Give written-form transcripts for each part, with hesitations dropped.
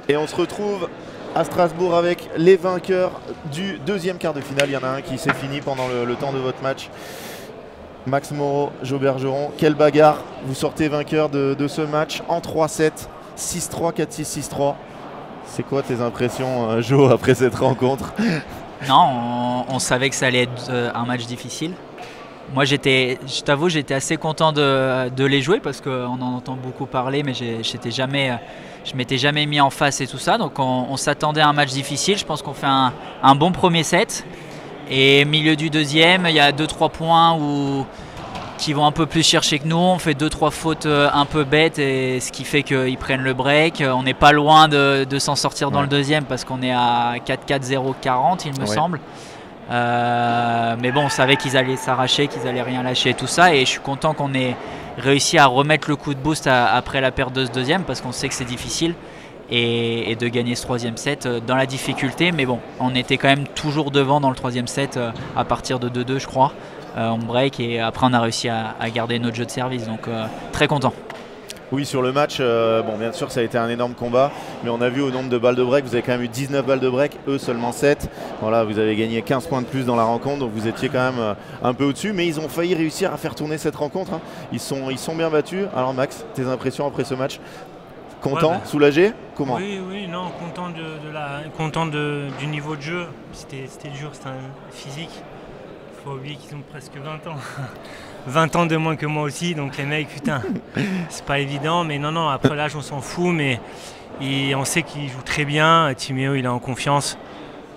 Et on se retrouve à Strasbourg avec les vainqueurs du deuxième quart de finale. Il y en a un qui s'est fini pendant le temps de votre match. Max Moreau, Jo Bergeron, quelle bagarre. Vous sortez vainqueur de ce match en 3-7, 6-3, 4-6, 6-3. C'est quoi tes impressions, Jo, après cette rencontre? Non, on savait que ça allait être un match difficile. Moi, je t'avoue, j'étais assez content de les jouer parce qu'on en entend beaucoup parler, mais je m'étais jamais mis en face et tout ça. Donc, on s'attendait à un match difficile. Je pense qu'on fait un bon premier set. Et milieu du deuxième, il y a 2-3 points qui vont un peu plus chercher que nous. On fait 2-3 fautes un peu bêtes, et ce qui fait qu'ils prennent le break. On n'est pas loin de s'en sortir dans le deuxième parce qu'on est à 4-4-0-40, il me semble. Mais bon, on savait qu'ils allaient s'arracher, qu'ils allaient rien lâcher et tout ça. Et je suis content qu'on ait réussi à remettre le coup de boost après la perte de ce deuxième, parce qu'on sait que c'est difficile. Et de gagner ce troisième set dans la difficulté. Mais bon, on était quand même toujours devant dans le troisième set à partir de 2-2, je crois. On break et après on a réussi à garder notre jeu de service. Donc très content. Oui, sur le match, bon, bien sûr ça a été un énorme combat, mais on a vu au nombre de balles de break, vous avez quand même eu 19 balles de break, eux seulement 7. Voilà, vous avez gagné 15 points de plus dans la rencontre, donc vous étiez quand même un peu au-dessus, mais ils ont failli réussir à faire tourner cette rencontre, hein. Ils sont bien battus. Alors Max, tes impressions après ce match? Content, soulagé? Comment? Oui, non, content du niveau de jeu. C'était dur, c'était physique. Il faut oublier qu'ils ont presque 20 ans. 20 ans de moins que moi aussi, donc les mecs, putain, c'est pas évident. Mais non, après l'âge, on s'en fout, mais on sait qu'il joue très bien. Timéo, il est en confiance.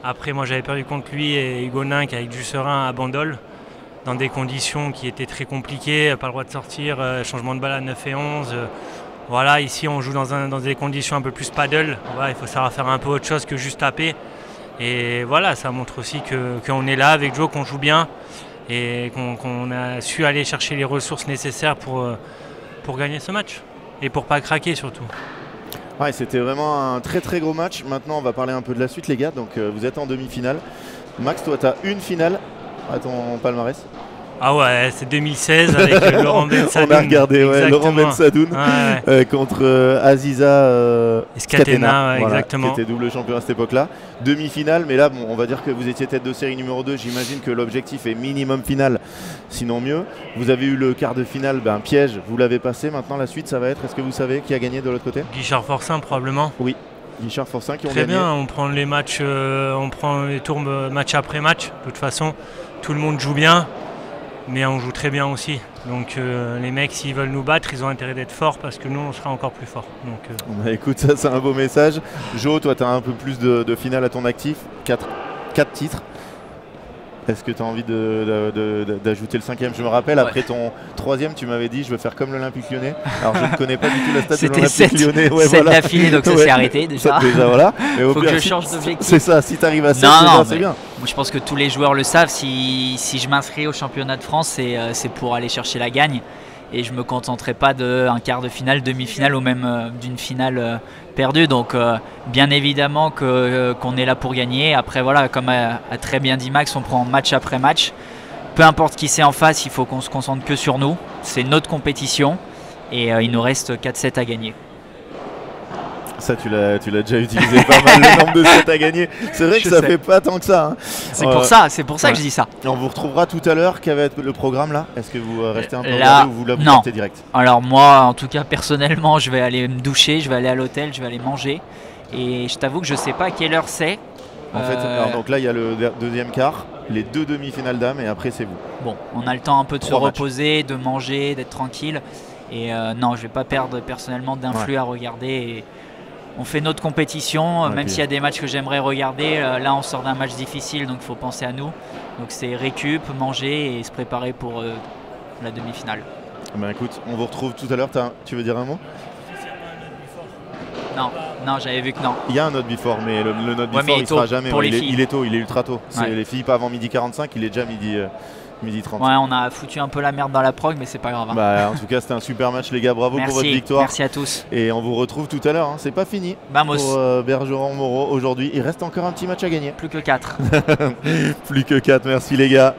Après, moi, j'avais perdu contre lui et Hugo Ninck avec du serein à Bandol, dans des conditions qui étaient très compliquées, pas le droit de sortir, changement de balle à 9 et 11. Voilà, ici on joue dans des conditions un peu plus paddle. Voilà, il faut savoir faire un peu autre chose que juste taper. Et voilà, ça montre aussi qu'on est là avec Jo, qu'on joue bien et qu'on a su aller chercher les ressources nécessaires pour gagner ce match et pour pas craquer surtout. Ouais, c'était vraiment un très très gros match. Maintenant on va parler un peu de la suite les gars. Donc vous êtes en demi-finale. Max, toi tu as une finale à ton palmarès. Ah ouais, c'est 2016 avec Laurent Ben Sadoun. On a regardé, ouais, Laurent Ben Sadoun contre Aziza Skatena, voilà, exactement. qui était double champion à cette époque-là. Demi-finale, mais là, bon, on va dire que vous étiez tête de série numéro 2. J'imagine que l'objectif est minimum finale, sinon mieux. Vous avez eu le quart de finale, piège, vous l'avez passé. Maintenant, la suite, ça va être, est-ce que vous savez qui a gagné de l'autre côté? Guichard Forcin, probablement. Oui, Guichard Forcin qui ont Très gagné. bien, on prend les matchs, on prend les tours match après match. De toute façon, tout le monde joue bien. Mais on joue très bien aussi. Donc les mecs, s'ils veulent nous battre, ils ont intérêt d'être forts parce que nous, on sera encore plus forts. Donc, écoute, ça c'est un beau message. Jo, toi, tu as un peu plus de finale à ton actif. 4 titres. Est-ce que tu as envie d'ajouter le 5e? Je me rappelle, après ton 3e, tu m'avais dit je veux faire comme l'Olympique Lyonnais. Alors je ne connais pas du tout la stat de l'Olympique Lyonnais. Ouais, 7 d'affilée, donc ça s'est arrêté déjà. Voilà. Il faut que je change d'objectif. C'est ça, si tu arrives à 7, c'est bien. Moi, je pense que tous les joueurs le savent. Si je m'inscris au championnat de France, c'est pour aller chercher la gagne. Et je ne me contenterai pas d'un quart de finale, demi-finale ou même d'une finale perdue. Donc bien évidemment qu'on est là pour gagner. Après voilà, comme a très bien dit Max, on prend match après match. Peu importe qui c'est en face, il faut qu'on se concentre que sur nous. C'est notre compétition et il nous reste 4-7 à gagner. Ça, tu l'as déjà utilisé pas mal, le nombre de sets à gagner. C'est vrai que ça fait pas tant que ça. Hein. C'est pour ça que je dis ça. On vous retrouvera tout à l'heure. Quel va être le programme là? Est-ce que vous restez un peu regardé ou vous partez direct? Alors moi, en tout cas, personnellement, je vais aller me doucher, je vais aller à l'hôtel, je vais aller manger. Et je t'avoue que je sais pas à quelle heure c'est. En fait, alors, donc là, il y a le deuxième quart, les 2 demi-finales dames et après c'est vous. Bon, on a le temps un peu de se reposer, de manger, d'être tranquille. Et non, je vais pas perdre personnellement d'influx à regarder. Et on fait notre compétition, même s'il y a des matchs que j'aimerais regarder. Là, on sort d'un match difficile, donc il faut penser à nous. Donc c'est récup, manger et se préparer pour la demi-finale. Écoute, on vous retrouve tout à l'heure. Tu veux dire un mot? Non, j'avais vu que non. Il y a un note before, mais le note before, il ne sera jamais. Il est tôt, il est ultra tôt. Les filles pas avant 12h45, il est déjà midi 30. Ouais, on a foutu un peu la merde dans la prog, mais c'est pas grave. En tout cas, c'était un super match, les gars. Bravo pour votre victoire. Merci à tous. Et on vous retrouve tout à l'heure. Hein. C'est pas fini pour Bergeron Moreau aujourd'hui. Il reste encore un petit match à gagner. Plus que 4. Plus que 4. Merci, les gars.